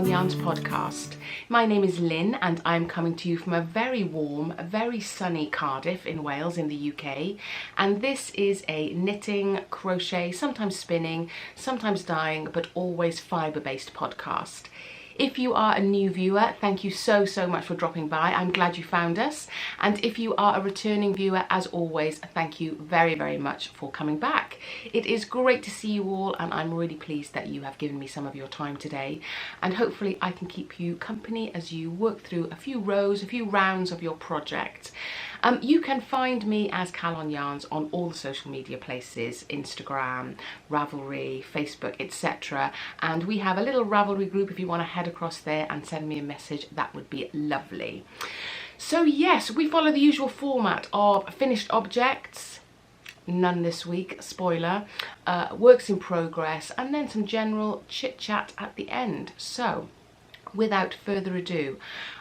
Calon Yarns podcast. My name is Lynn and I'm coming to you from a very warm, very sunny Cardiff in Wales in the UK. And this is a knitting, crochet, sometimes spinning, sometimes dyeing, but always fibre-based podcast. If you are a new viewer, thank you so much for dropping by. I'm glad you found us. And if you are a returning viewer, as always, thank you very much for coming back. It is great to see you all, and I'm really pleased that you have given me some of your time today. And hopefully I can keep you company as you work through a few rows, a few rounds of your project. You can find me as Calon Yarns on all the social media places, Instagram, Ravelry, Facebook, etc. And we have a little Ravelry group if you want to head across there and send me a message. That would be lovely. So yes, we follow the usual format of finished objects, none this week, spoiler, works in progress, and then some general chit chat at the end. So without further ado,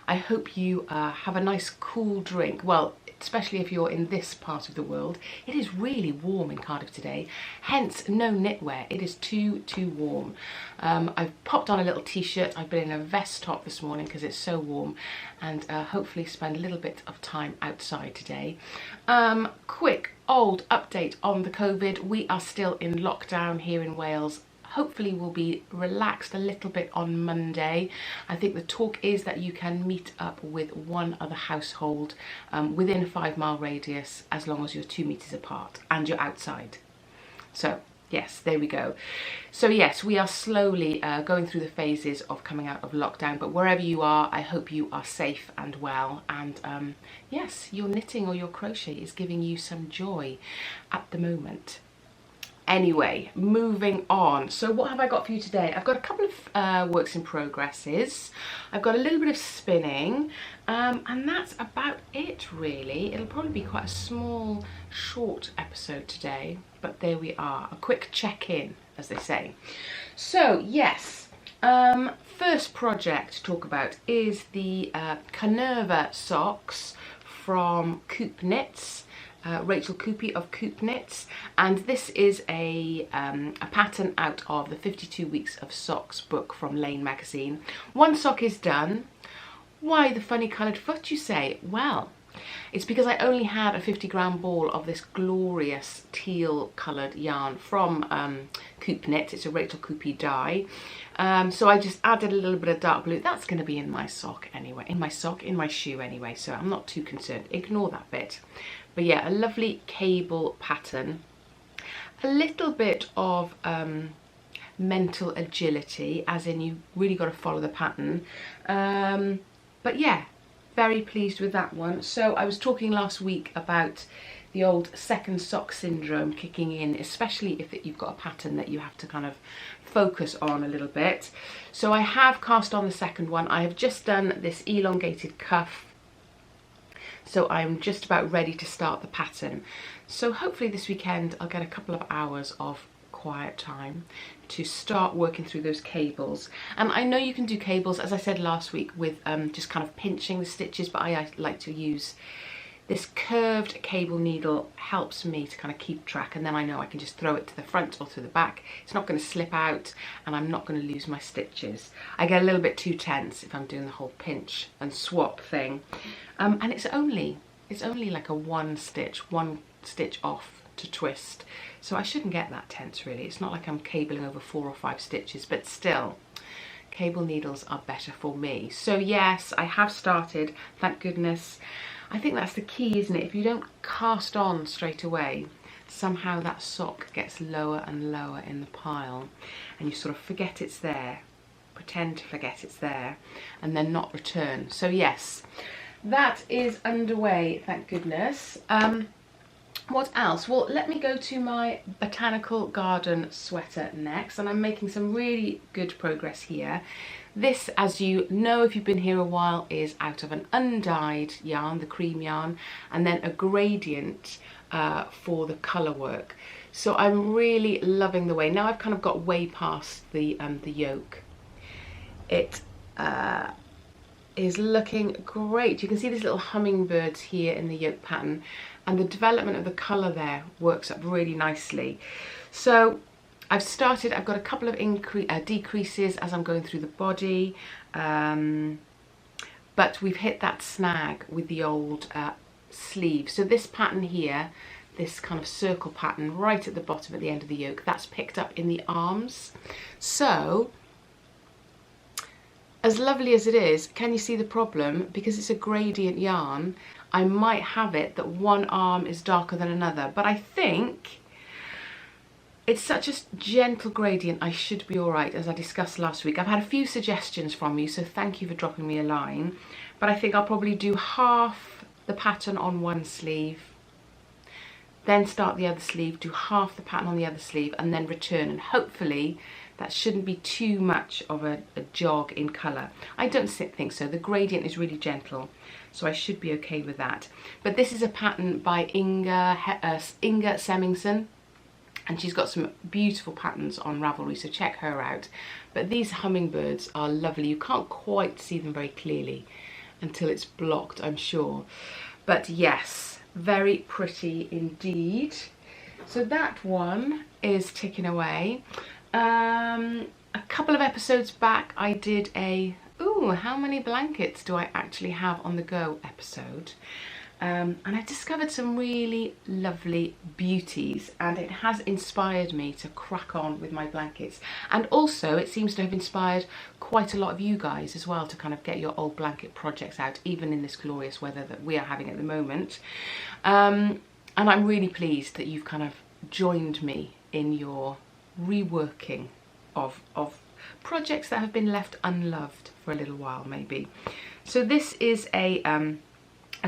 I hope you have a nice cool drink. Well, especially if you're in this part of the world. It is really warm in Cardiff today, hence no knitwear. It is too warm. I've popped on a little t-shirt. I've been in a vest top this morning because it's so warm, and hopefully spend a little bit of time outside today. Quick old update on the COVID. We are still in lockdown here in Wales. Hopefully we'll be relaxed a little bit on Monday. I think the talk is that you can meet up with one other household within a 5-mile radius as long as you're 2 meters apart and you're outside. So yes, there we go. So yes, we are slowly going through the phases of coming out of lockdown, but wherever you are, I hope you are safe and well, and yes, your knitting or your crochet is giving you some joy at the moment. Anyway, moving on. So what have I got for you today? I've got a couple of works in progresses. I've got a little bit of spinning, and that's about it really. It'll probably be quite a small, short episode today, but there we are. A quick check-in, as they say. So yes, first project to talk about is the Kanerva socks from Coop Knits. Rachel Coopey of Coop Knits, and this is a pattern out of the 52 Weeks of Socks book from Lane magazine. One sock is done. Why the funny coloured foot, you say? Well, it's because I only had a 50-gram ball of this glorious teal coloured yarn from Coop Knits. It's a Rachel Coopey dye. So I just added a little bit of dark blue. That's going to be in my sock anyway, in my shoe anyway, so I'm not too concerned. Ignore that bit. But yeah, a lovely cable pattern. A little bit of mental agility, as in you really got to follow the pattern. But yeah, very pleased with that one. So I was talking last week about the old second sock syndrome kicking in, especially if you've got a pattern that you have to kind of focus on a little bit. So I have cast on the second one. I have just done this elongated cuff. So I'm just about ready to start the pattern. So hopefully this weekend I'll get a couple of hours of quiet time to start working through those cables. And I know you can do cables, as I said last week, with just kind of pinching the stitches, but I like to use this curved cable needle. Helps me to kind of keep track, and then I know I can just throw it to the front or to the back. It's not going to slip out, and I'm not going to lose my stitches. I get a little bit too tense if I'm doing the whole pinch and swap thing. And it's only like a one stitch off to twist. So I shouldn't get that tense really. It's not like I'm cabling over 4 or 5 stitches, but still, cable needles are better for me. So yes, I have started, thank goodness. I think that's the key, isn't it? If you don't cast on straight away, somehow that sock gets lower and lower in the pile, and you sort of forget it's there, pretend to forget it's there, and then not return. So yes, that is underway, thank goodness. What else? Well, let me go to my Botanical garden sweater next, and I'm making some really good progress here. This, as you know if you've been here a while, is out of an undyed yarn, the cream yarn, and then a gradient for the colour work. So I'm really loving the way. Now I've kind of got way past the yoke. It is looking great. You can see these little hummingbirds here in the yoke pattern, and the development of the colour there works up really nicely. So I've got a couple of decreases as I'm going through the body, but we've hit that snag with the old sleeve. So this pattern here, this kind of circle pattern right at the bottom at the end of the yoke, that's picked up in the arms. So as lovely as it is, can you see the problem? Because it's a gradient yarn, I might have it that one arm is darker than another, but I think it's such a gentle gradient, I should be all right, as I discussed last week. I've had a few suggestions from you, so thank you for dropping me a line, but I think I'll probably do half the pattern on one sleeve, then start the other sleeve, do half the pattern on the other sleeve, and then return, and hopefully that shouldn't be too much of a jog in colour. I don't think so. The gradient is really gentle, so I should be okay with that. But this is a pattern by Inga Semmingsen, and she's got some beautiful patterns on Ravelry, so check her out. But these hummingbirds are lovely. You can't quite see them very clearly until it's blocked, I'm sure. But yes, very pretty indeed. So that one is ticking away. A couple of episodes back I did a how many blankets do I actually have on the go episode, and I discovered some really lovely beauties, and it has inspired me to crack on with my blankets, and also it seems to have inspired quite a lot of you guys as well to kind of get your old blanket projects out, even in this glorious weather that we are having at the moment. And I'm really pleased that you've kind of joined me in your reworking of projects that have been left unloved for a little while maybe. So this is a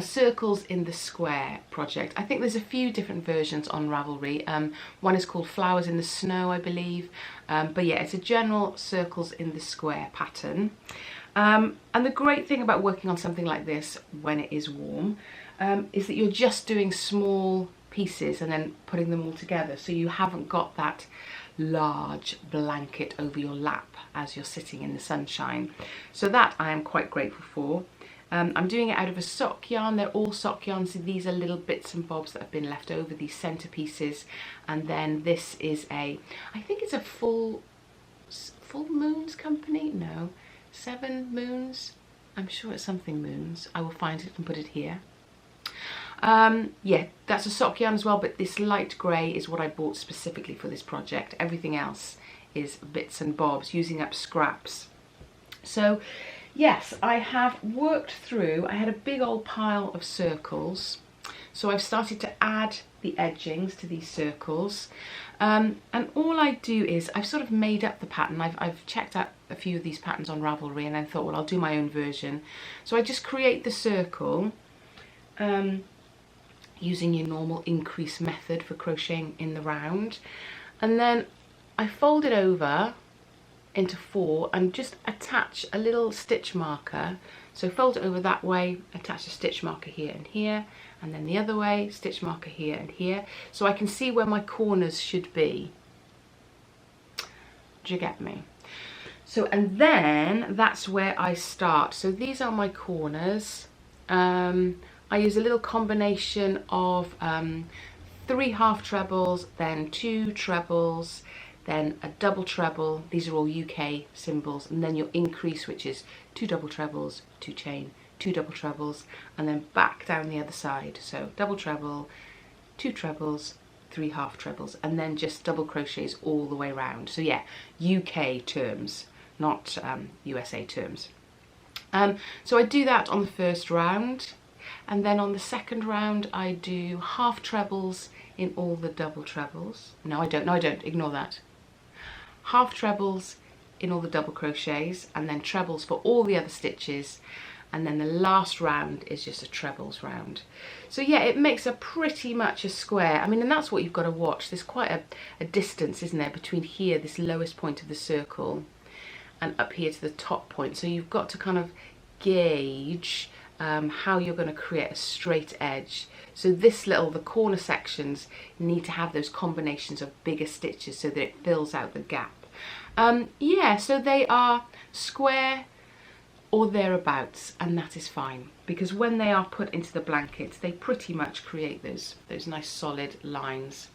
circles in the square project. I think there's a few different versions on Ravelry. One is called Flowers in the Snow, I believe, but yeah, it's a general circles in the square pattern. And the great thing about working on something like this when it is warm is that you're just doing small pieces and then putting them all together, so you haven't got that large blanket over your lap as you're sitting in the sunshine. So that I am quite grateful for. I'm doing it out of a sock yarn. They're all sock yarns. So these are little bits and bobs that have been left over, these centerpieces. And then this is I think it's a full moons company. No, 7 moons. I'm sure it's something moons. I will find it and put it here. Yeah, that's a sock yarn as well, but this light grey is what I bought specifically for this project. Everything else is bits and bobs, using up scraps. So yes, I have worked through, I had a big old pile of circles, so I've started to add the edgings to these circles, and all I do is I've sort of made up the pattern. I've checked out a few of these patterns on Ravelry and I thought, well, I'll do my own version. So I just create the circle using your normal increase method for crocheting in the round, and then I fold it over into 4 and just attach a little stitch marker. So fold it over that way, attach a stitch marker here and here, and then the other way, stitch marker here and here, so I can see where my corners should be. Do you get me? So, and then that's where I start. So these are my corners. I use a little combination of 3 half trebles, then 2 trebles, then a double treble. These are all UK symbols, and then your increase, which is 2 double trebles, 2 chain, 2 double trebles, and then back down the other side. So double treble, 2 trebles, 3 half trebles, and then just double crochets all the way around. So yeah, UK terms, not USA terms. So I do that on the first round. And then on the second round I do half trebles in all the double trebles. No, I don't, ignore that. Half trebles in all the double crochets, and then trebles for all the other stitches, and then the last round is just a trebles round. So yeah, it makes a pretty much a square. I mean, and that's what you've got to watch. There's quite a distance, isn't there, between here, this lowest point of the circle, and up here to the top point. So you've got to kind of gauge how you're going to create a straight edge. So the corner sections need to have those combinations of bigger stitches so that it fills out the gap. Yeah, so they are square or thereabouts, and that is fine, because when they are put into the blankets they pretty much create those nice solid lines.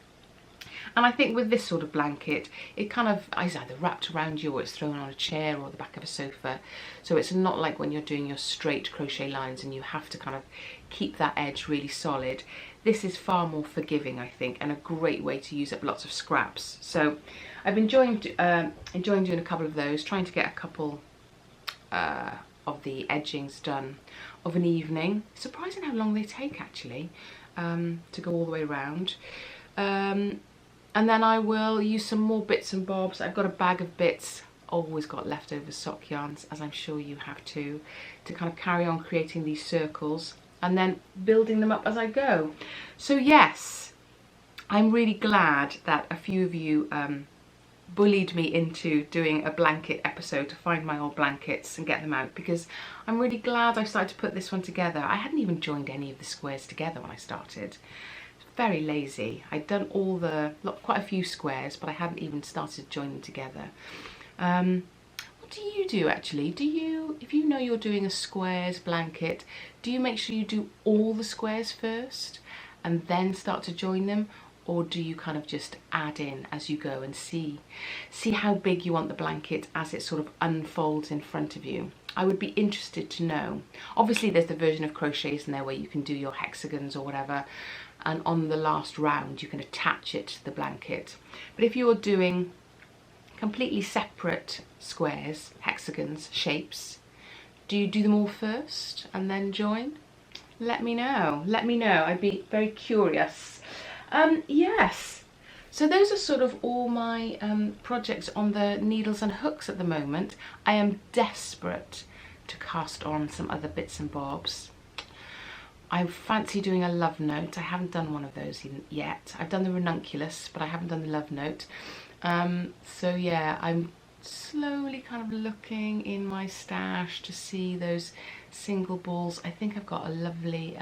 And I think with this sort of blanket, it kind of is either wrapped around you or it's thrown on a chair or the back of a sofa. So it's not like when you're doing your straight crochet lines and you have to kind of keep that edge really solid. This is far more forgiving, I think, and a great way to use up lots of scraps. So I've been enjoying doing a couple of those, trying to get a couple of the edgings done of an evening. Surprising how long they take, actually, to go all the way around. And then I will use some more bits and bobs. I've got a bag of bits, always got leftover sock yarns, as I'm sure you have too, to kind of carry on creating these circles and then building them up as I go. So yes, I'm really glad that a few of you bullied me into doing a blanket episode to find my old blankets and get them out, because I'm really glad I started to put this one together. I hadn't even joined any of the squares together when I started. Very lazy. I'd done quite a few squares, but I hadn't even started to join them together. What do you do actually? If you know you're doing a squares blanket, do you make sure you do all the squares first and then start to join them? Or do you kind of just add in as you go and see how big you want the blanket as it sort of unfolds in front of you? I would be interested to know. Obviously there's the version of crochets in there where you can do your hexagons or whatever, and on the last round you can attach it to the blanket. But if you're doing completely separate squares, hexagons, shapes, do you do them all first and then join? Let me know. Let me know. I'd be very curious. Yes. So those are sort of all my projects on the needles and hooks at the moment. I am desperate to cast on some other bits and bobs. I fancy doing a love note. I haven't done one of those yet. I've done the ranunculus, but I haven't done the love note. So yeah, I'm slowly kind of looking in my stash to see those single balls. I think I've got a lovely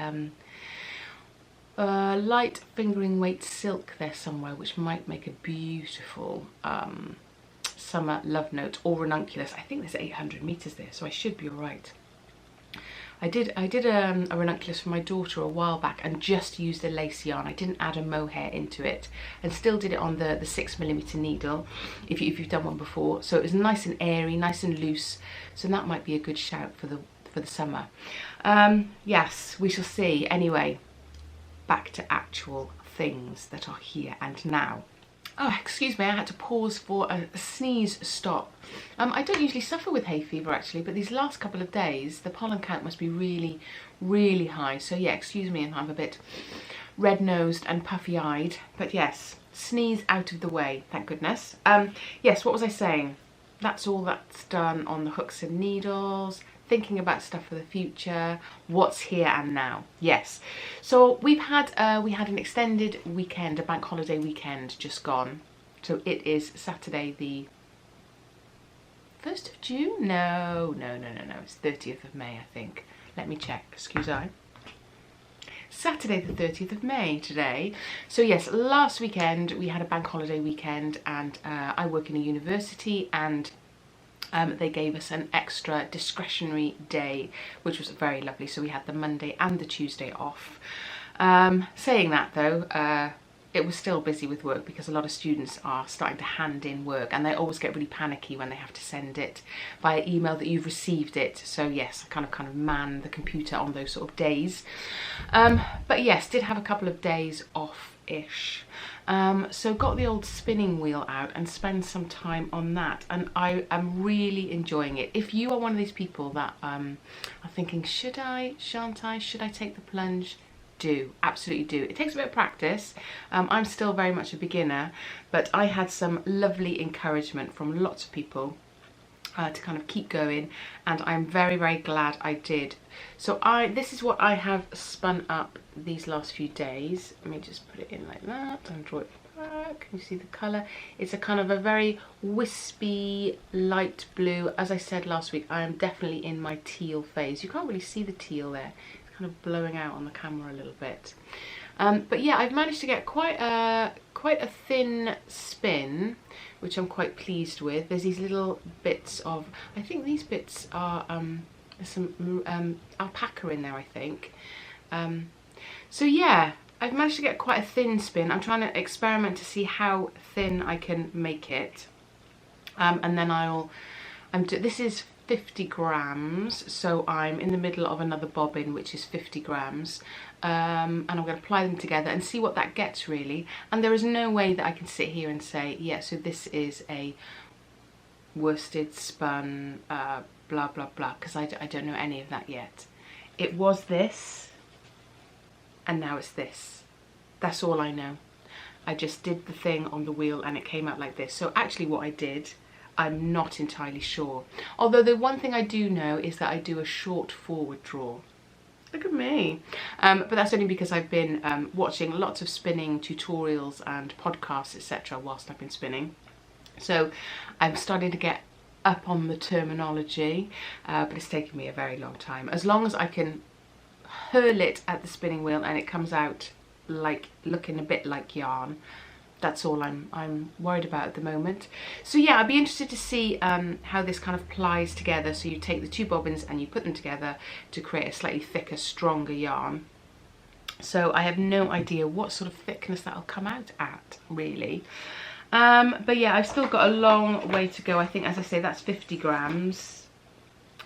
light fingering weight silk there somewhere, which might make a beautiful summer love note or ranunculus. I think there's 800 meters there, so I should be all right. I did a ranunculus for my daughter a while back and just used a lace yarn. I didn't add a mohair into it and still did it on the 6mm needle if you've done one before. So it was nice and airy, nice and loose. So that might be a good shout for the summer. Yes, we shall see. Anyway, back to actual things that are here and now. Oh, excuse me, I had to pause for a sneeze stop. I don't usually suffer with hay fever actually, but these last couple of days, the pollen count must be really, really high. So yeah, excuse me if I'm a bit red-nosed and puffy-eyed, but yes, sneeze out of the way, thank goodness. Yes, what was I saying? That's all that's done on the hooks and needles. Thinking about stuff for the future, what's here and now. Yes, so we had an extended weekend, a bank holiday weekend just gone. So it is Saturday the 1st of June? No, it's 30th of May, I think. Let me check, excuse I. Saturday the 30th of May today. So yes, last weekend we had a bank holiday weekend, and I work in a university, and they gave us an extra discretionary day, which was very lovely. So we had the Monday and the Tuesday off. Saying that though, it was still busy with work because a lot of students are starting to hand in work, and they always get really panicky when they have to send it via email that you've received it. So yes, I kind of man the computer on those sort of days. But yes, did have a couple of days off-ish. So got the old spinning wheel out and spend some time on that, and I am really enjoying it. If you are one of these people that are thinking, should I, shan't I, should I take the plunge? Do, absolutely do. It takes a bit of practice. I'm still very much a beginner, but I had some lovely encouragement from lots of people to kind of keep going, and I'm very, very glad I did. So this is what I have spun up these last few days. Let me just put it in like that and draw it back. Can you see the colour? It's a kind of a very wispy light blue. As I said last week, I am definitely in my teal phase. You can't really see the teal there. It's kind of blowing out on the camera a little bit. But yeah, I've managed to get quite a thin spin, which I'm quite pleased with. There's these little bits of, I think these bits are there's some alpaca in there, I think. So yeah, I've managed to get quite a thin spin. I'm trying to experiment to see how thin I can make it. And then this is 50 grams, so I'm in the middle of another bobbin which is 50 grams. And I'm going to apply them together and see what that gets really. And there is no way that I can sit here and say, yeah, so this is a worsted spun blah blah blah, because I don't know any of that yet. It was this and now it's this. That's all I know. I just did the thing on the wheel and it came out like this. So actually what I did, I'm not entirely sure. Although the one thing I do know is that I do a short forward draw. Look at me. But that's only because I've been watching lots of spinning tutorials and podcasts, etc. whilst I've been spinning. So I'm starting to get up on the terminology, but it's taken me a very long time. As long as I can hurl it at the spinning wheel and it comes out like looking a bit like yarn, that's all I'm worried about at the moment. So yeah, I'd be interested to see how this kind of plies together. So you take the two bobbins and you put them together to create a slightly thicker, stronger yarn. So I have no idea what sort of thickness that'll come out at really. But yeah, I've still got a long way to go. I think, as I say, that's 50 grams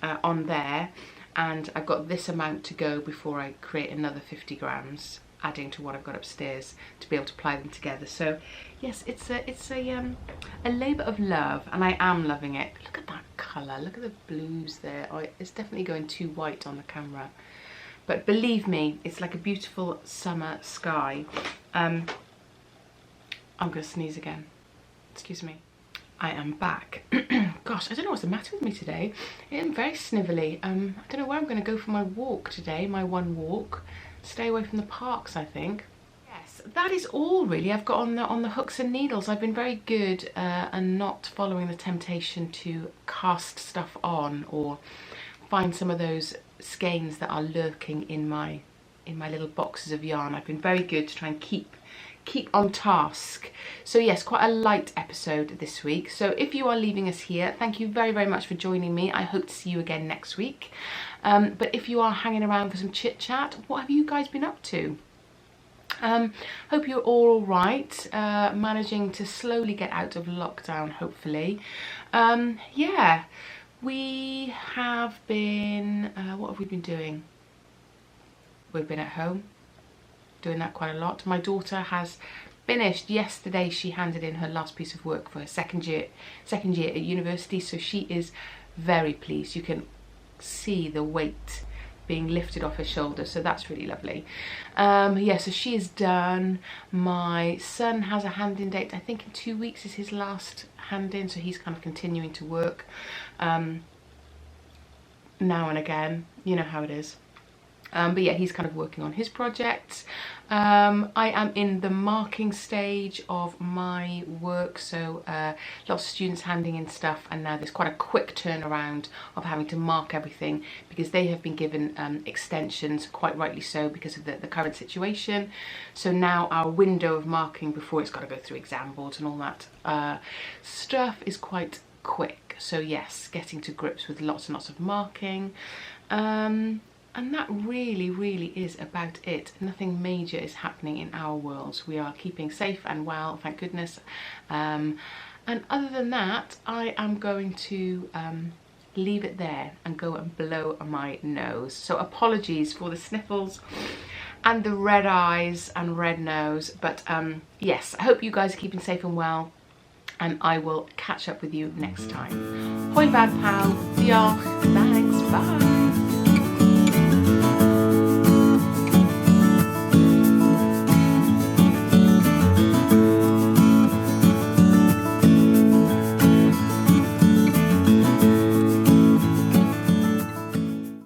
on there, and I've got this amount to go before I create another 50 grams, adding to what I've got upstairs to be able to apply them together. So yes, it's a labour of love, and I am loving it. Look at that colour, look at the blues there. Oh, it's definitely going too white on the camera, but believe me, it's like a beautiful summer sky. I'm gonna sneeze again, excuse me. I am back. Gosh, I don't know what's the matter with me today. I'm very snivelly. I don't know where I'm going to go for my walk today, my one walk. Stay away from the parks, I think. Yes, that is all really I've got on the hooks and needles. I've been very good and not following the temptation to cast stuff on or find some of those skeins that are lurking in my little boxes of yarn. I've been very good to try and keep on task. So yes, quite a light episode this week. So if you are leaving us here, thank you very, very much for joining me. I hope to see you again next week. But if you are hanging around for some chit chat, what have you guys been up to? Hope you're all right, managing to slowly get out of lockdown, hopefully. Yeah, we have been, what have we been doing? We've been at home, doing that quite a lot. My daughter has finished yesterday. She handed in her last piece of work for her second year at university, so she is very pleased. You can see the weight being lifted off her shoulders, so that's really lovely. Yeah, so she is done. My son has a hand-in date, I think in 2 weeks is his last hand-in, so he's kind of continuing to work now and again, you know how it is. But yeah, he's kind of working on his projects. I am in the marking stage of my work, so lots of students handing in stuff, and now there's quite a quick turnaround of having to mark everything because they have been given extensions, quite rightly so, because of the current situation. So now our window of marking before it's got to go through exam boards and all that stuff is quite quick. So yes, getting to grips with lots and lots of marking. And that really is about it. Nothing major is happening in our world. We are keeping safe and well, thank goodness. And other than that, I am going to leave it there and go and blow my nose. So apologies for the sniffles and the red eyes and red nose. But yes, I hope you guys are keeping safe and well. And I will catch up with you next time. Hoi bad pal. Diolch. Thanks. Bye.